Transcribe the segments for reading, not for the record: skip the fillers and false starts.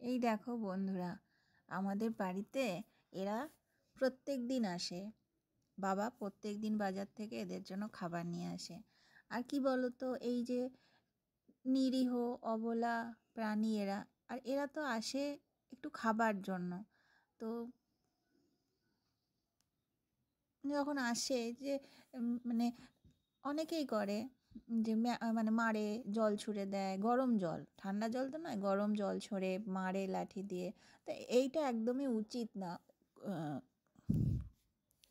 এই দেখো বন্ধুরা, আমাদের বাড়িতে এরা প্রত্যেক দিন আসে। বাবা প্রত্যেক দিন বাজার থেকে এদের জন্য খাবার নিয়ে আসে। আর কি বলো তো, এই যে নিরীহ অবলা প্রাণী এরা, আর এরা তো আসে একটু খাবার জন্য। তো যখন আসে যে মানে অনেকেই করে যে মানে মারে, জল ছুঁড়ে দেয়, গরম জল, ঠান্ডা জল তো নয়, গরম জল ছুঁড়ে মারে লাঠি দিয়ে। তো এইটা একদমই উচিত না। আহ,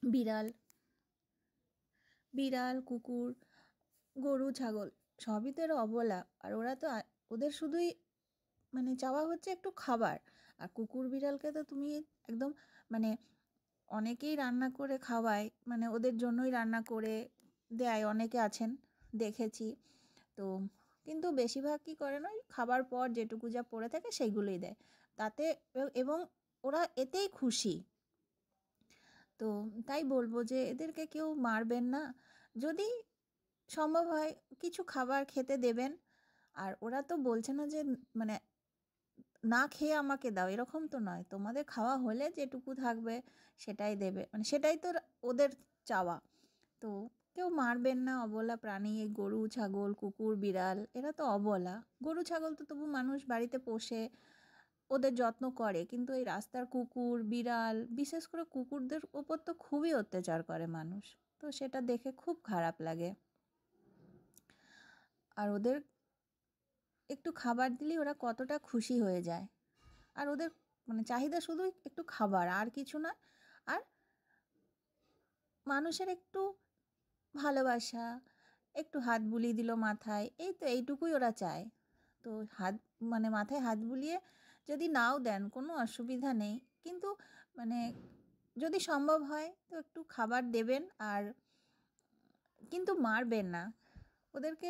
বিড়াল বিড়াল কুকুর, গরু ছাগল সবই তো এরা অবলা, আর ওরা তো ওদের শুধুই মানে চাওয়া হচ্ছে একটু খাবার। আর কুকুর বিড়ালকে তো তুমি একদম মানে অনেকেই রান্না করে খাওয়ায়, মানে ওদের জন্যই রান্না করে দেয়, অনেকে আছেন দেখেছি। তো কিন্তু বেশিরভাগ কী করে না, ওই খাবার পর যেটুকু যা পড়ে থাকে সেইগুলোই দেয় তাতে, এবং ওরা এতেই খুশি। তো তাই বলবো যে এদেরকে কেউ মারবেন না, যদি সম্ভব হয় কিছু খাবার খেতে দেবেন। আর ওরা তো বলছে না যে মানে না খেয়ে আমাকে দাও, এরকম তো নয়, তোমাদের খাওয়া হলে যেটুকু থাকবে সেটাই দেবে, মানে সেটাই তো ওদের চাওয়া। তো কেউ মারবেন না অবলা প্রাণী। এই গরু ছাগল কুকুর বিড়াল এরা তো অবলা। গরু ছাগল তো তবু মানুষ বাড়িতে পোষে, ওদের যত্ন করে, কিন্তু এই রাস্তার কুকুর বিড়াল, বিশেষ করে কুকুরদের ওপর তো খুবই অত্যাচার করে মানুষ। তো সেটা দেখে খুব খারাপ লাগে। আর ওদের একটু খাবার দিলেই ওরা কতটা খুশি হয়ে যায়। আর ওদের মানে চাহিদা শুধু একটু খাবার, আর কিছু না। আর মানুষের একটু ভালোবাসা, একটু হাত বুলিয়ে দিল মাথায়, এই তো এইটুকুই ওরা চায়। তো হাত মানে মাথায় হাত বুলিয়ে যদি নাও দেন কোনো অসুবিধা নেই, কিন্তু মানে যদি সম্ভব হয় তো একটু খাবার দেবেন। আর কিন্তু মারবেন না ওদেরকে,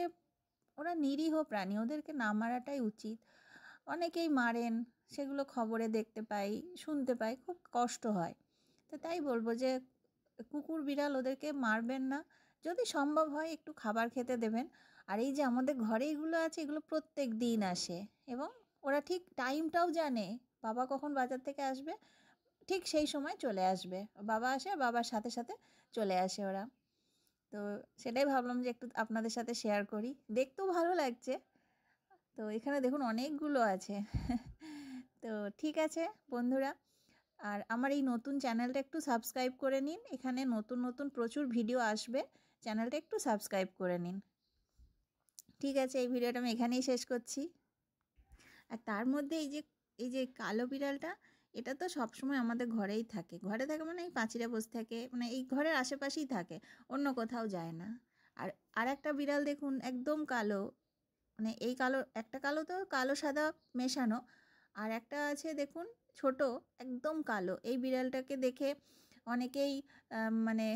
ওরা নিরীহ প্রাণী, ওদেরকে না মারাটাই উচিত। অনেকেই মারেন, সেগুলো খবরে দেখতে পাই, শুনতে পাই, খুব কষ্ট হয়। তো তাই বলবো যে কুকুর বিড়াল ওদেরকে মারবেন না, যদি সম্ভব হয় একটু খাবার খেতে দেবেন। আর এই যে আমাদের ঘরে এগুলো আছে, এগুলো প্রত্যেক দিন আসে, এবং ওরা ঠিক টাইমটাও জানে বাবা কখন বাজার থেকে আসবে, ঠিক সেই সময় চলে আসবে। বাবা আসে আর বাবার সাথে সাথে চলে আসে ওরা। তো সেটাই ভাবলাম যে একটু আপনাদের সাথে শেয়ার করি, দেখতেও ভালো লাগছে। তো এখানে দেখুন অনেকগুলো আছে। তো ঠিক আছে বন্ধুরা, আর আমার এই নতুন চ্যানেলটা একটু সাবস্ক্রাইব করে নিন, এখানে নতুন নতুন প্রচুর ভিডিও আসবে, চ্যানেলটা একটু সাবস্ক্রাইব করে নিন। ঠিক আছে, এই ভিডিওটা আমি এখানেই শেষ করছি। আর তার মধ্যে এই যে কালো বিড়ালটা, এটা তো সবসময় আমাদের ঘরেই থাকে, ঘরে থাকে মানে এই পাঁচিরে বসে থাকে, মানে এই ঘরের আশেপাশেই থাকে, অন্য কোথাও যায় না। আর আর একটা বিড়াল দেখুন একদম কালো, মানে এই কালো একটা কালো তো কালো সাদা মেশানো, আর একটা আছে দেখুন ছোট, একদম কালো। এই বিড়ালটাকে দেখে অনেকেই মানে